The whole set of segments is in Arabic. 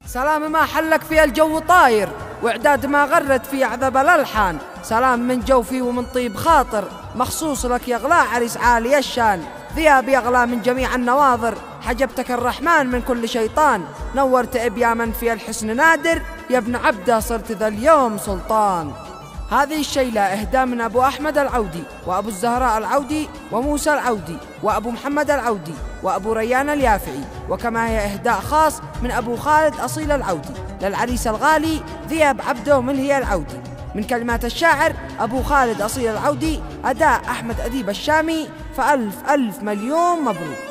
سلام ما حلك في الجو طاير، وإعداد ما غرد في أعذب الألحان. سلام من جوفي ومن طيب خاطر، مخصوص لك يا غلا عريس عالي الشان. ثياب يغلى من جميع النواظر، حجبتك الرحمن من كل شيطان. نورت إبيا من في الحسن نادر، يا ابن عبده صرت ذا اليوم سلطان. هذه الشيلة إهداء من أبو أحمد العودي، وأبو الزهراء العودي، وموسى العودي، وأبو محمد العودي، وأبو ريان اليافعي. وكما هي إهداء خاص من أبو خالد أصيل العودي للعريس الغالي ذياب عبده ملهي العودي. من كلمات الشاعر أبو خالد أصيل العودي، أداء أحمد أديب الشامي. فألف ألف مليون مبروك.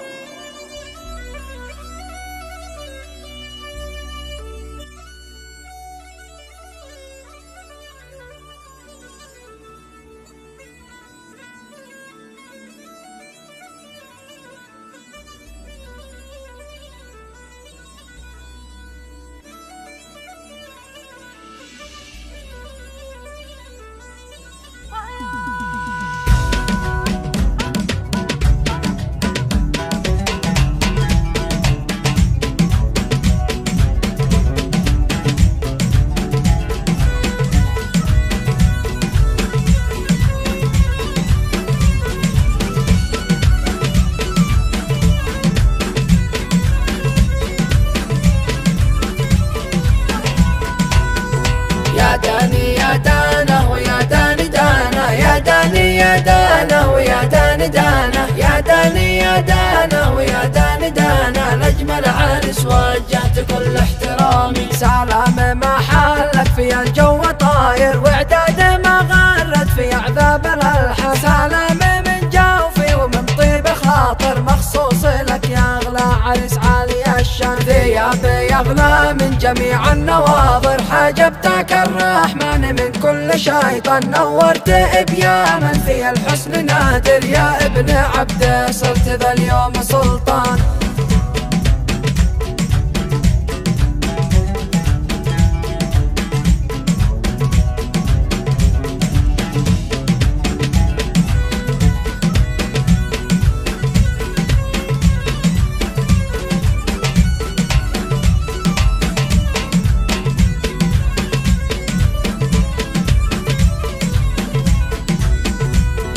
يا داني يا دانا ويا داني دانا، يا داني يا دانا ويا داني دانا، يا داني يا دانا ويا داني دانا. لأجمل عرس وجهت كل احترامي. سلام ما حلك في الجو طاير، وإعداد ما غرد في أعذاب الألحان. سلام من جوفي ومن طيب خاطر، مخصوص لك يا أغلى عرس عالي الشان. ثياب يغلى من جميع النواظر، حجبتك الرحمن من كل شيطان. نورت إبيا من في الحسن نادر، يا ابن عبده صرت ذا اليوم سلطان.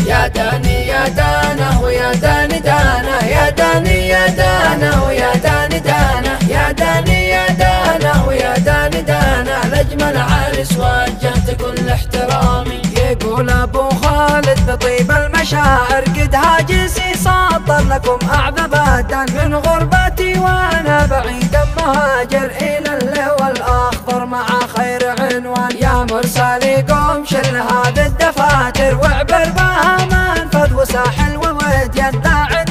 يا داني يا دانا ويا داني دانا، يا داني يا دانا ويا داني دانا، يا داني يا دانا ويا داني دانا. لأجمل عرس وجهت كل احترامي. يقول أبو خالد بطيب المشاعر، قد هاجسي ساطر لكم أعذب الدان. من غربتي وأنا بعيد مهاجر، إلى اللواء الأخضر مع خير عنوان. يا مرسلي قوم شل هذه الدفاتر، واعبر بها منفذ وساحل ووديان. داعد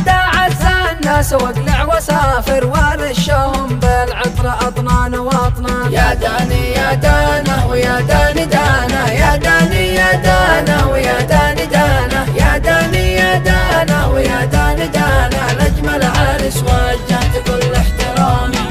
الناس واقلع وسافر، ورشهم بالعطر أطنان وأطنان. يا داني يا دانا ويا داني دانا، يا داني يا دانا ويا داني دانا، يا داني يا دانا ويا داني دانا. لأجمل عرس وجهت كل احترامي.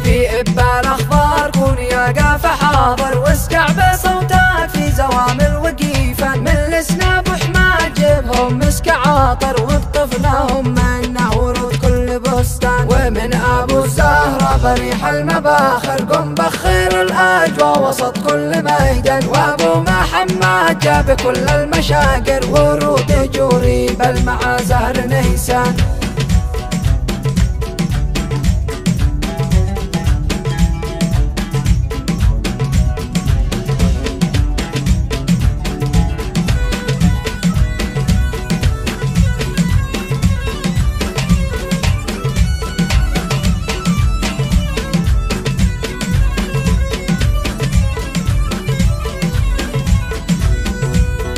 في إبا الأخضر كون يا قاف حاضر، واسقع بصوتك في زوامل وقيفا. من الاسناب وحماد جبهم مسك عاطر، واقطف لهم منه ورود كل بستان. ومن أبو الزهراء بريح المباخر، قم بخير الأجواء وسط كل ميدان. وأبو محمد جاب كل المشاقر، ورود جوري بل مع زهر نيسان.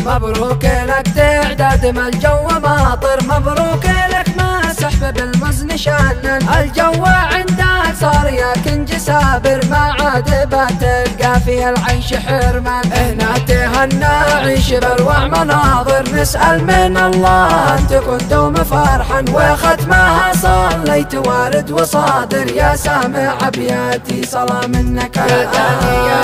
مبروك لك تعداد ما الجو ماطر، مبروك لك ما سحب بالوزن شانا. الجو عندك صار يا كنج سابر، ما عاد بتلقى في العيش حرمان. هنا تهنى عيش باروع مناظر، نسأل من الله ان تكون دوم فرحا. وختمها صليت وارد وصادر، يا سامع ابياتي صلاة منك. يا داني يا